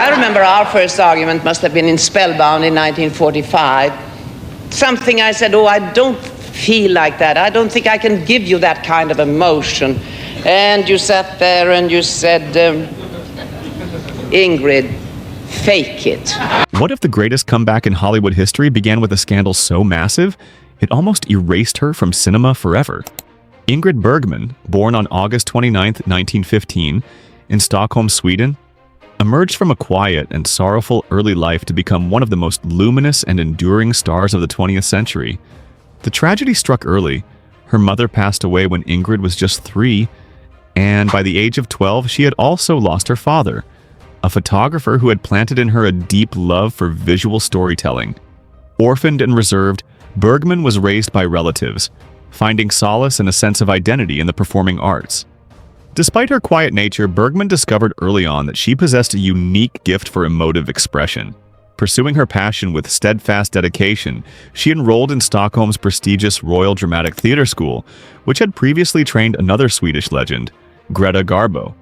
I remember our first argument must have been in Spellbound in 1945. Something I said, oh, I don't feel like that. I don't think I can give you that kind of emotion. And you sat there and you said, Ingrid, fake it. What if the greatest comeback in Hollywood history began with a scandal so massive, it almost erased her from cinema forever? Ingrid Bergman, born on August 29, 1915, in Stockholm, Sweden, emerged from a quiet and sorrowful early life to become one of the most luminous and enduring stars of the 20th century. The tragedy struck early. Her mother passed away when Ingrid was just 3, and by the age of 12, she had also lost her father, a photographer who had planted in her a deep love for visual storytelling. Orphaned and reserved, Bergman was raised by relatives, finding solace and a sense of identity in the performing arts. Despite her quiet nature, Bergman discovered early on that she possessed a unique gift for emotive expression. Pursuing her passion with steadfast dedication, she enrolled in Stockholm's prestigious Royal Dramatic Theatre School, which had previously trained another Swedish legend, Greta Garbo.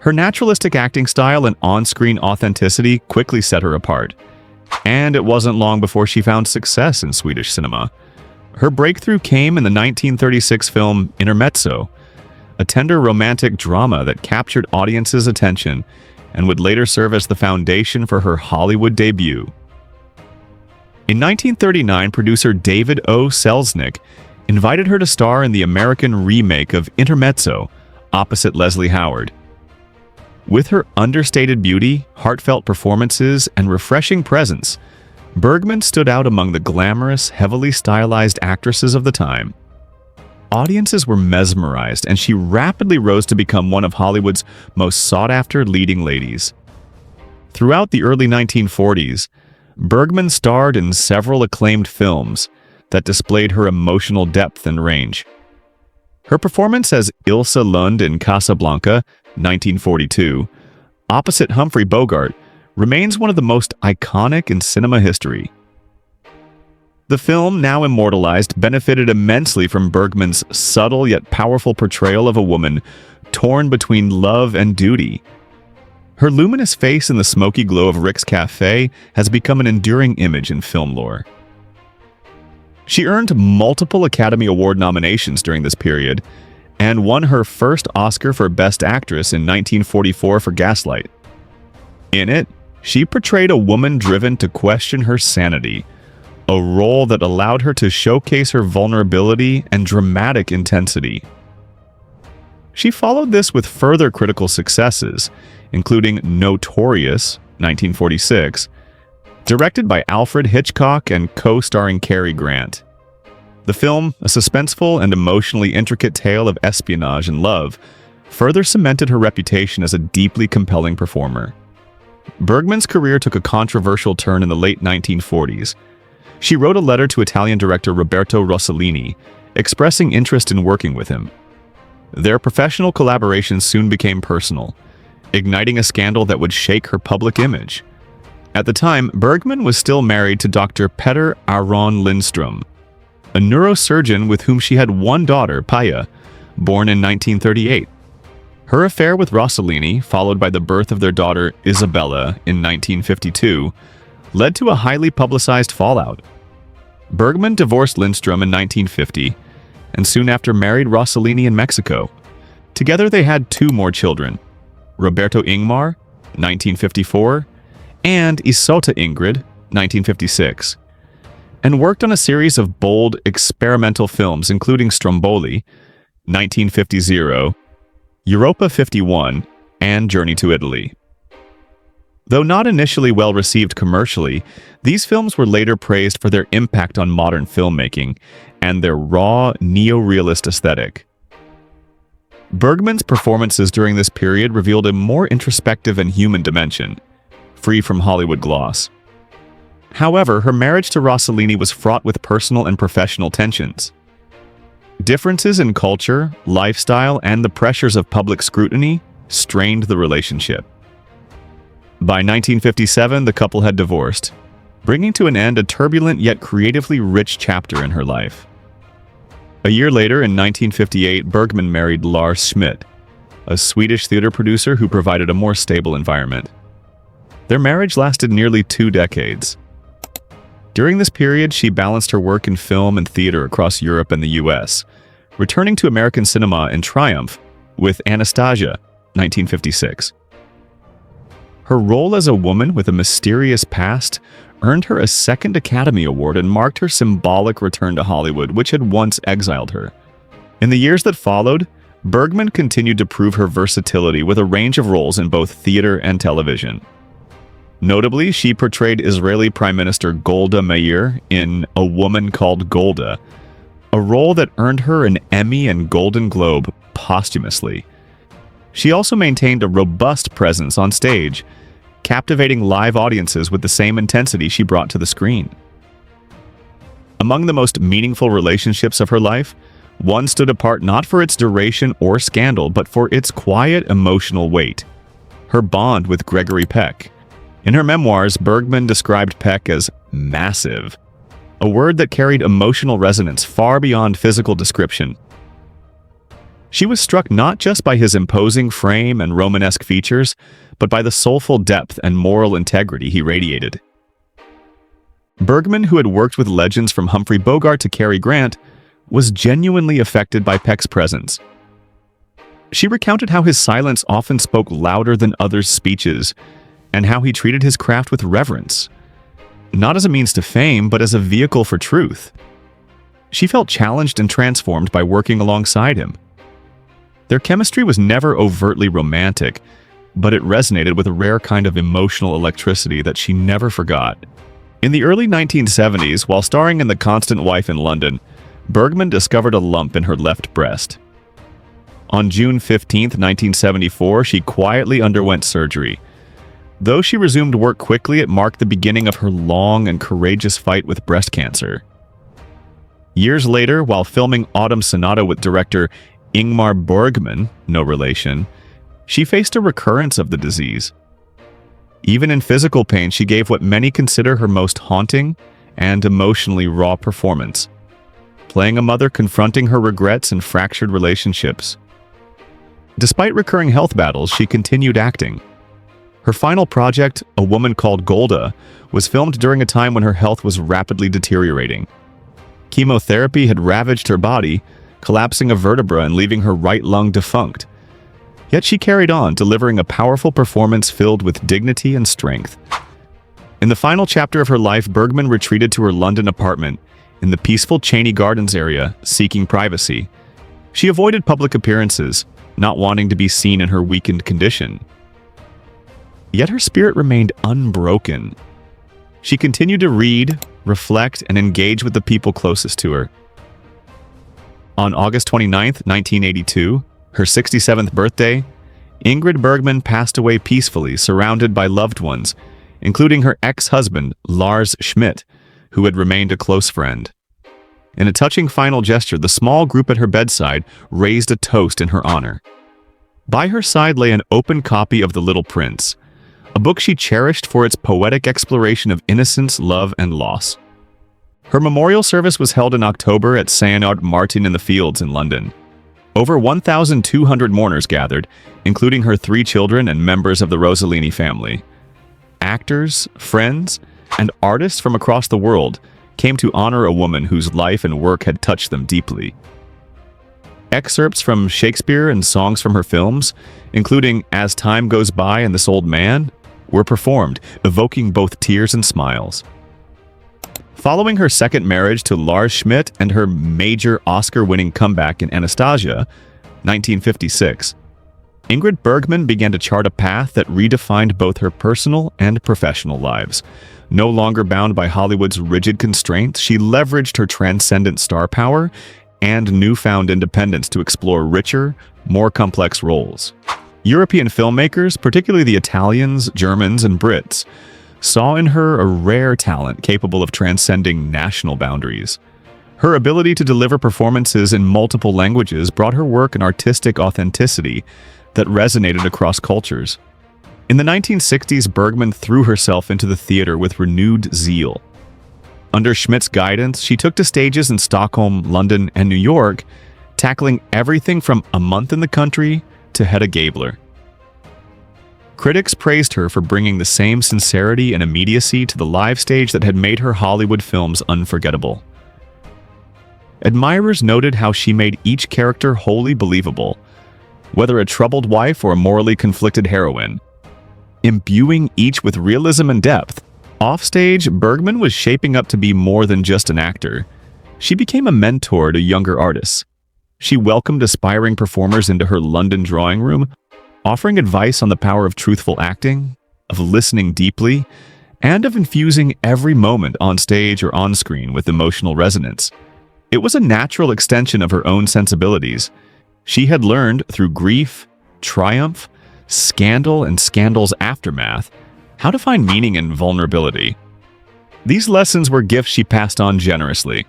Her naturalistic acting style and on-screen authenticity quickly set her apart, and it wasn't long before she found success in Swedish cinema. Her breakthrough came in the 1936 film Intermezzo, a tender romantic drama that captured audiences' attention and would later serve as the foundation for her Hollywood debut. In 1939, producer David O. Selznick invited her to star in the American remake of Intermezzo, opposite Leslie Howard. With her understated beauty, heartfelt performances, and refreshing presence, Bergman stood out among the glamorous, heavily stylized actresses of the time. Audiences were mesmerized, and she rapidly rose to become one of Hollywood's most sought-after leading ladies. Throughout the early 1940s, Bergman starred in several acclaimed films that displayed her emotional depth and range. Her performance as Ilsa Lund in Casablanca, 1942, opposite Humphrey Bogart, remains one of the most iconic in cinema history. The film, now immortalized, benefited immensely from Bergman's subtle yet powerful portrayal of a woman torn between love and duty. Her luminous face in the smoky glow of Rick's Cafe has become an enduring image in film lore. She earned multiple Academy Award nominations during this period and won her first Oscar for Best Actress in 1944 for Gaslight. In it, she portrayed a woman driven to question her sanity, a role that allowed her to showcase her vulnerability and dramatic intensity. She followed this with further critical successes, including Notorious, 1946, directed by Alfred Hitchcock and co-starring Cary Grant. The film, a suspenseful and emotionally intricate tale of espionage and love, further cemented her reputation as a deeply compelling performer. Bergman's career took a controversial turn in the late 1940s. She wrote a letter to Italian director Roberto Rossellini, expressing interest in working with him. Their professional collaboration soon became personal, igniting a scandal that would shake her public image. At the time, Bergman was still married to Dr. Petter Aron Lindström, a neurosurgeon with whom she had one daughter, Paya, born in 1938. Her affair with Rossellini, followed by the birth of their daughter Isabella in 1952, led to a highly publicized fallout. Bergman divorced Lindström in 1950, and soon after married Rossellini in Mexico. Together they had 2 more children, Roberto Ingmar, 1954, and Isolta Ingrid, 1956, and worked on a series of bold, experimental films including Stromboli, 1950, Europa 51, and Journey to Italy. Though not initially well received commercially, these films were later praised for their impact on modern filmmaking and their raw, neo-realist aesthetic. Bergman's performances during this period revealed a more introspective and human dimension, free from Hollywood gloss. However, her marriage to Rossellini was fraught with personal and professional tensions. Differences in culture, lifestyle, and the pressures of public scrutiny strained the relationship. By 1957, the couple had divorced, bringing to an end a turbulent yet creatively rich chapter in her life. A year later, in 1958, Bergman married Lars Schmidt, a Swedish theater producer who provided a more stable environment. Their marriage lasted nearly 2 decades. During this period, she balanced her work in film and theater across Europe and the US, returning to American cinema in triumph with Anastasia, 1956. Her role as a woman with a mysterious past earned her a second Academy Award and marked her symbolic return to Hollywood, which had once exiled her. In the years that followed, Bergman continued to prove her versatility with a range of roles in both theater and television. Notably, she portrayed Israeli Prime Minister Golda Meir in A Woman Called Golda, a role that earned her an Emmy and Golden Globe posthumously. She also maintained a robust presence on stage, captivating live audiences with the same intensity she brought to the screen. Among the most meaningful relationships of her life, one stood apart not for its duration or scandal, but for its quiet emotional weight: her bond with Gregory Peck. In her memoirs, Bergman described Peck as massive, a word that carried emotional resonance far beyond physical description. She was struck not just by his imposing frame and Romanesque features, but by the soulful depth and moral integrity he radiated. Bergman, who had worked with legends from Humphrey Bogart to Cary Grant, was genuinely affected by Peck's presence. She recounted how his silence often spoke louder than others' speeches, and how he treated his craft with reverence, not as a means to fame, but as a vehicle for truth. She felt challenged and transformed by working alongside him. Their chemistry was never overtly romantic, but it resonated with a rare kind of emotional electricity that she never forgot. In the early 1970s, while starring in The Constant Wife in London, Bergman discovered a lump in her left breast. On June 15, 1974, she quietly underwent surgery. Though she resumed work quickly, it marked the beginning of her long and courageous fight with breast cancer. Years later, while filming Autumn Sonata with director Ingrid Bergman, no relation, she faced a recurrence of the disease. Even in physical pain, she gave what many consider her most haunting and emotionally raw performance, playing a mother confronting her regrets and fractured relationships. Despite recurring health battles, she continued acting. Her final project, A Woman Called Golda, was filmed during a time when her health was rapidly deteriorating. Chemotherapy had ravaged her body, collapsing a vertebra and leaving her right lung defunct. Yet she carried on, delivering a powerful performance filled with dignity and strength. In the final chapter of her life, Bergman retreated to her London apartment in the peaceful Cheney Gardens area, seeking privacy. She avoided public appearances, not wanting to be seen in her weakened condition. Yet her spirit remained unbroken. She continued to read, reflect, and engage with the people closest to her. On August 29, 1982, her 67th birthday, Ingrid Bergman passed away peacefully, surrounded by loved ones, including her ex-husband, Lars Schmidt, who had remained a close friend. In a touching final gesture, the small group at her bedside raised a toast in her honor. By her side lay an open copy of The Little Prince, a book she cherished for its poetic exploration of innocence, love, and loss. Her memorial service was held in October at St. Martin in the Fields in London. Over 1,200 mourners gathered, including her 3 children and members of the Rossellini family. Actors, friends, and artists from across the world came to honor a woman whose life and work had touched them deeply. Excerpts from Shakespeare and songs from her films, including As Time Goes By and This Old Man, were performed, evoking both tears and smiles. Following her second marriage to Lars Schmidt and her major Oscar-winning comeback in Anastasia, 1956, Ingrid Bergman began to chart a path that redefined both her personal and professional lives. No longer bound by Hollywood's rigid constraints, she leveraged her transcendent star power and newfound independence to explore richer, more complex roles. European filmmakers, particularly the Italians, Germans, and Brits, saw in her a rare talent capable of transcending national boundaries. Her ability to deliver performances in multiple languages brought her work an artistic authenticity that resonated across cultures. In the 1960s, Bergman threw herself into the theater with renewed zeal. Under Schmidt's guidance, she took to stages in Stockholm, London, and New York, tackling everything from A Month in the Country to Hedda Gabler. Critics praised her for bringing the same sincerity and immediacy to the live stage that had made her Hollywood films unforgettable. Admirers noted how she made each character wholly believable, whether a troubled wife or a morally conflicted heroine, imbuing each with realism and depth. Offstage, Bergman was shaping up to be more than just an actor. She became a mentor to younger artists. She welcomed aspiring performers into her London drawing room, offering advice on the power of truthful acting, of listening deeply, and of infusing every moment on stage or on screen with emotional resonance. It was a natural extension of her own sensibilities. She had learned through grief, triumph, scandal, and scandal's aftermath how to find meaning in vulnerability. These lessons were gifts she passed on generously.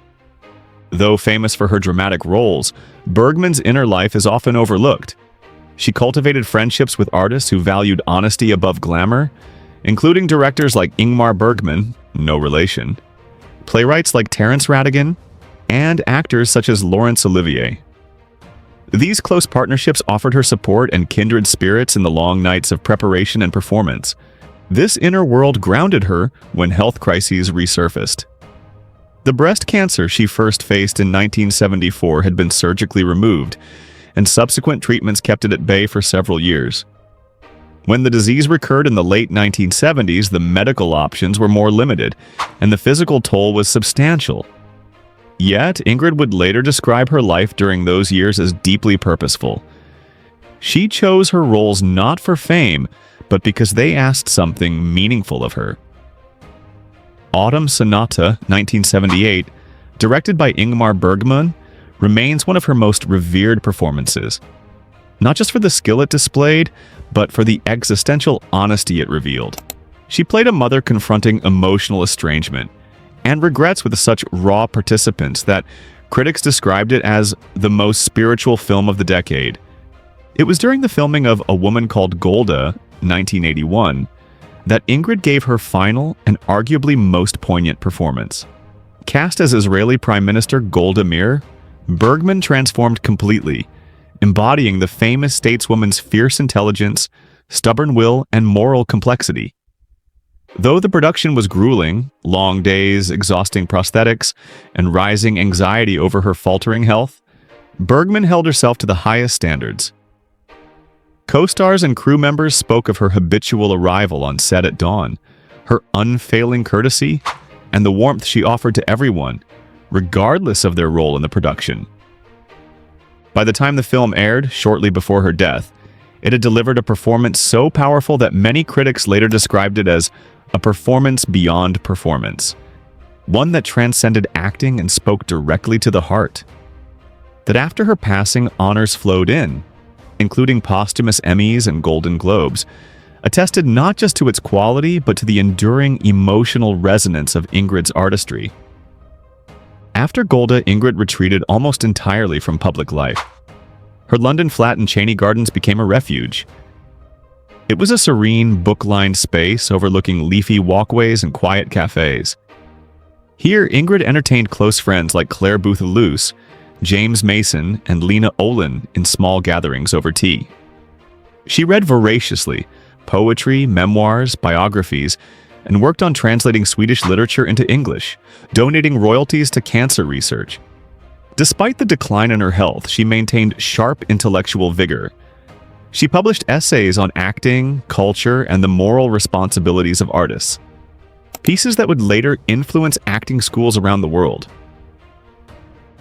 Though famous for her dramatic roles, Bergman's inner life is often overlooked. She cultivated friendships with artists who valued honesty above glamour, including directors like Ingmar Bergman, no relation, playwrights like Terence Rattigan, and actors such as Laurence Olivier. These close partnerships offered her support and kindred spirits in the long nights of preparation and performance. This inner world grounded her when health crises resurfaced. The breast cancer she first faced in 1974 had been surgically removed, and subsequent treatments kept it at bay for several years. When the disease recurred in the late 1970s, the medical options were more limited, and the physical toll was substantial. Yet, Ingrid would later describe her life during those years as deeply purposeful. She chose her roles not for fame, but because they asked something meaningful of her. Autumn Sonata, 1978, directed by Ingmar Bergman, remains one of her most revered performances. Not just for the skill it displayed, but for the existential honesty it revealed. She played a mother confronting emotional estrangement and regrets with such raw participants that critics described it as the most spiritual film of the decade. It was during the filming of A Woman Called Golda, 1981, that Ingrid gave her final and arguably most poignant performance. Cast as Israeli Prime Minister Golda Meir, Bergman transformed completely, embodying the famous stateswoman's fierce intelligence, stubborn will, and moral complexity. Though the production was grueling, long days, exhausting prosthetics, and rising anxiety over her faltering health, Bergman held herself to the highest standards. Co-stars and crew members spoke of her habitual arrival on set at dawn, her unfailing courtesy, and the warmth she offered to everyone, regardless of their role in the production. By the time the film aired, shortly before her death, it had delivered a performance so powerful that many critics later described it as a performance beyond performance, one that transcended acting and spoke directly to the heart. That after her passing, honors flowed in, including posthumous Emmys and Golden Globes, attested not just to its quality, but to the enduring emotional resonance of Ingrid's artistry. After Golda, Ingrid retreated almost entirely from public life. Her London flat in Cheney Gardens became a refuge. It was a serene, book-lined space overlooking leafy walkways and quiet cafes. Here, Ingrid entertained close friends like Claire Booth-Luce, James Mason, and Lena Olin in small gatherings over tea. She read voraciously, poetry, memoirs, biographies, and worked on translating Swedish literature into English, donating royalties to cancer research. Despite the decline in her health, she maintained sharp intellectual vigor. She published essays on acting, culture, and the moral responsibilities of artists, pieces that would later influence acting schools around the world.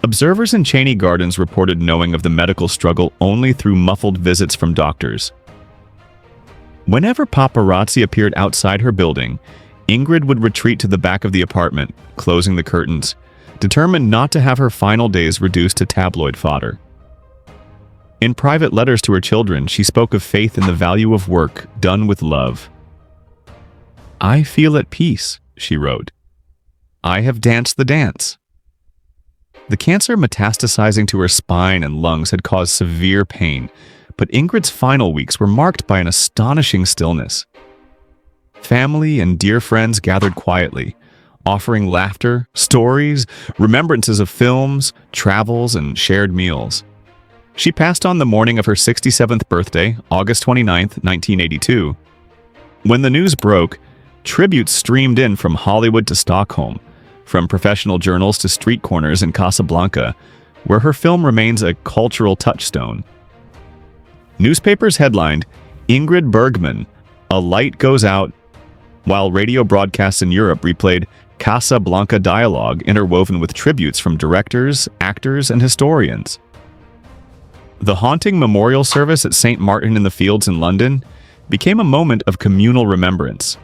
Observers in Cheney Gardens reported knowing of the medical struggle only through muffled visits from doctors. Whenever paparazzi appeared outside her building, Ingrid would retreat to the back of the apartment, closing the curtains, determined not to have her final days reduced to tabloid fodder. In private letters to her children, she spoke of faith in the value of work done with love. "I feel at peace," she wrote. "I have danced the dance." The cancer metastasizing to her spine and lungs had caused severe pain, but Ingrid's final weeks were marked by an astonishing stillness. Family and dear friends gathered quietly, offering laughter, stories, remembrances of films, travels, and shared meals. She passed on the morning of her 67th birthday, August 29, 1982, When the news broke, tributes streamed in from Hollywood to Stockholm, from professional journals to street corners in Casablanca, where her film remains a cultural touchstone. Newspapers headlined, "Ingrid Bergman, a light goes out," while radio broadcasts in Europe replayed Casablanca dialogue interwoven with tributes from directors, actors, and historians. The haunting memorial service at St. Martin-in-the-Fields in London became a moment of communal remembrance.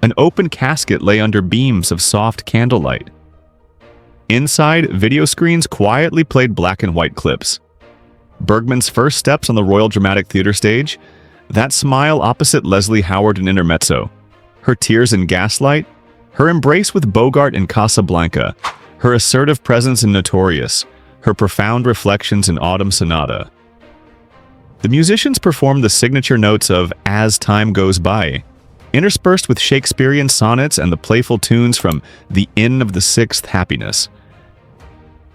An open casket lay under beams of soft candlelight. Inside, video screens quietly played black and white clips. Bergman's first steps on the Royal Dramatic Theatre stage, that smile opposite Leslie Howard in Intermezzo, her tears in Gaslight, her embrace with Bogart in Casablanca, her assertive presence in Notorious, her profound reflections in Autumn Sonata. The musicians performed the signature notes of As Time Goes By, interspersed with Shakespearean sonnets and the playful tunes from The Inn of the Sixth Happiness.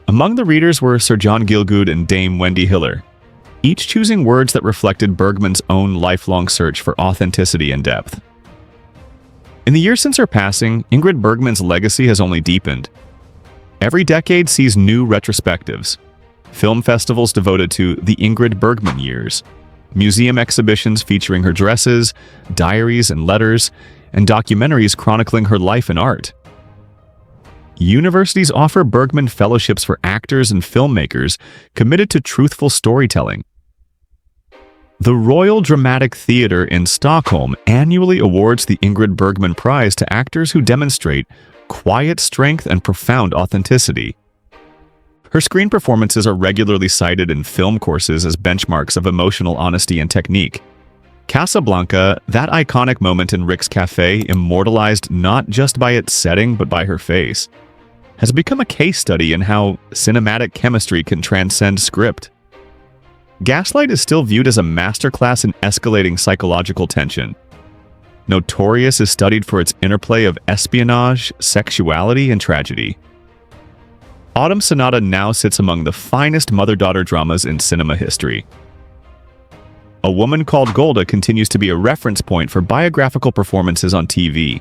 Among the readers were Sir John Gielgud and Dame Wendy Hiller, each choosing words that reflected Bergman's own lifelong search for authenticity and depth. In the years since her passing, Ingrid Bergman's legacy has only deepened. Every decade sees new retrospectives, film festivals devoted to the Ingrid Bergman years, museum exhibitions featuring her dresses, diaries and letters, and documentaries chronicling her life and art. Universities offer Bergman fellowships for actors and filmmakers committed to truthful storytelling. The Royal Dramatic Theatre in Stockholm annually awards the Ingrid Bergman Prize to actors who demonstrate quiet strength and profound authenticity. Her screen performances are regularly cited in film courses as benchmarks of emotional honesty and technique. Casablanca, that iconic moment in Rick's Cafe, immortalized not just by its setting but by her face, has become a case study in how cinematic chemistry can transcend script. Gaslight is still viewed as a masterclass in escalating psychological tension. Notorious is studied for its interplay of espionage, sexuality, and tragedy. Autumn Sonata now sits among the finest mother-daughter dramas in cinema history. A Woman Called Golda continues to be a reference point for biographical performances on TV.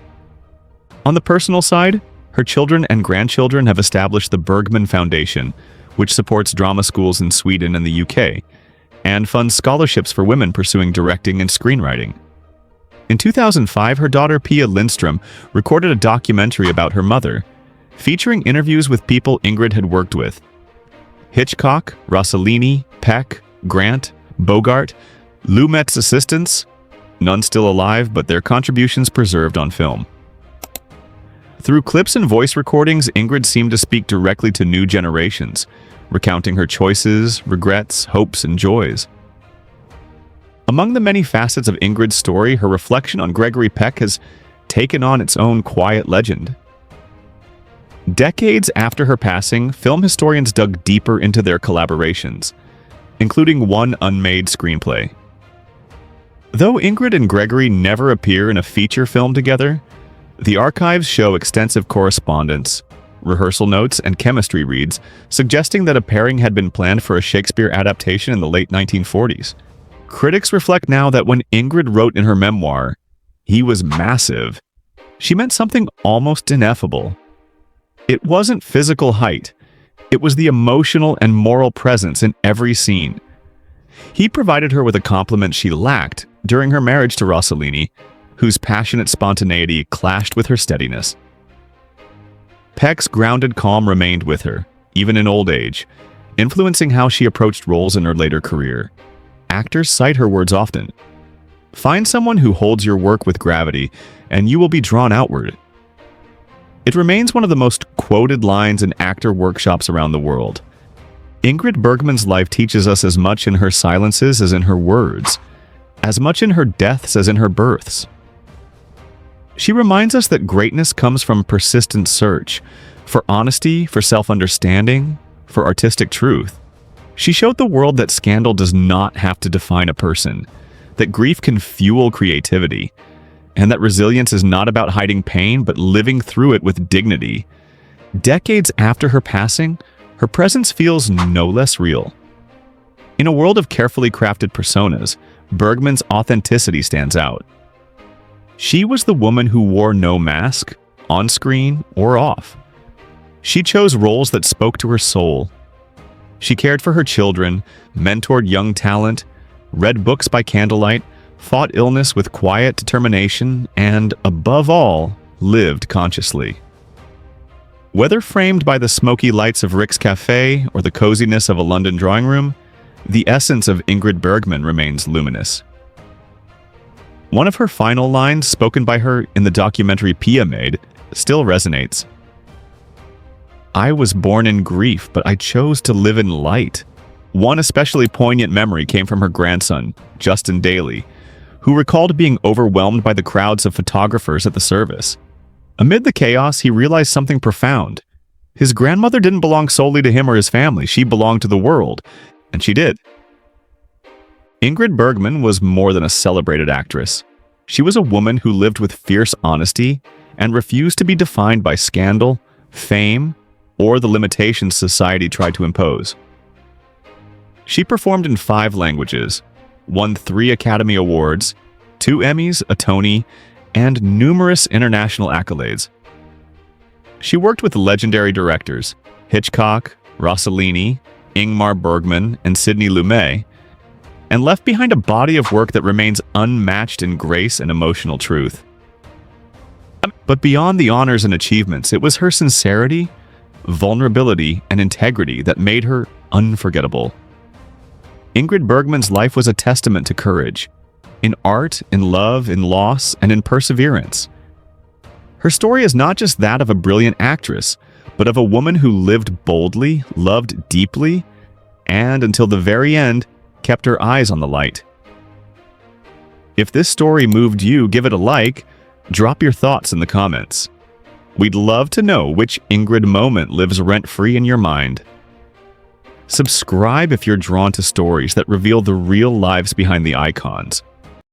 On the personal side, her children and grandchildren have established the Bergman Foundation, which supports drama schools in Sweden and the UK, and funds scholarships for women pursuing directing and screenwriting. In 2005, her daughter Pia Lindström recorded a documentary about her mother, featuring interviews with people Ingrid had worked with. Hitchcock, Rossellini, Peck, Grant, Bogart, Lumet's assistants, none still alive, but their contributions preserved on film. Through clips and voice recordings, Ingrid seemed to speak directly to new generations, recounting her choices, regrets, hopes, and joys. Among the many facets of Ingrid's story, her reflection on Gregory Peck has taken on its own quiet legend. Decades after her passing, film historians dug deeper into their collaborations, including one unmade screenplay. Though Ingrid and Gregory never appear in a feature film together, the archives show extensive correspondence, rehearsal notes, and chemistry reads, suggesting that a pairing had been planned for a Shakespeare adaptation in the late 1940s. Critics reflect now that when Ingrid wrote in her memoir, "He was massive," she meant something almost ineffable. It wasn't physical height, it was the emotional and moral presence in every scene. He provided her with a compliment she lacked during her marriage to Rossellini, whose passionate spontaneity clashed with her steadiness. Peck's grounded calm remained with her, even in old age, influencing how she approached roles in her later career. Actors cite her words often. Find someone who holds your work with gravity, and you will be drawn outward. It remains one of the most quoted lines in actor workshops around the world. Ingrid Bergman's life teaches us as much in her silences as in her words, as much in her deaths as in her births. She reminds us that greatness comes from persistent search, for honesty, for self-understanding, for artistic truth. She showed the world that scandal does not have to define a person, that grief can fuel creativity, and that resilience is not about hiding pain but living through it with dignity. Decades after her passing, her presence feels no less real. In a world of carefully crafted personas, Bergman's authenticity stands out. She was the woman who wore no mask, on screen or off. She chose roles that spoke to her soul. She cared for her children, mentored young talent, read books by candlelight, fought illness with quiet determination, and, above all, lived consciously. Whether framed by the smoky lights of Rick's Cafe or the coziness of a London drawing room, the essence of Ingrid Bergman remains luminous. One of her final lines, spoken by her in the documentary Pia made, still resonates. "I was born in grief, but I chose to live in light." One especially poignant memory came from her grandson, Justin Daly, who recalled being overwhelmed by the crowds of photographers at the service. Amid the chaos, he realized something profound. His grandmother didn't belong solely to him or his family. She belonged to the world, and she did. Ingrid Bergman was more than a celebrated actress. She was a woman who lived with fierce honesty and refused to be defined by scandal, fame, or the limitations society tried to impose. She performed in 5 languages, won 3 Academy Awards, 2 Emmys, a Tony, and numerous international accolades. She worked with legendary directors Hitchcock, Rossellini, Ingmar Bergman, and Sidney Lumet, and left behind a body of work that remains unmatched in grace and emotional truth. But beyond the honors and achievements, it was her sincerity, vulnerability, and integrity that made her unforgettable. Ingrid Bergman's life was a testament to courage, in art, in love, in loss, and in perseverance. Her story is not just that of a brilliant actress, but of a woman who lived boldly, loved deeply, and, until the very end, kept her eyes on the light. If this story moved you, give it a like, drop your thoughts in the comments. We'd love to know which Ingrid moment lives rent-free in your mind. Subscribe if you're drawn to stories that reveal the real lives behind the icons.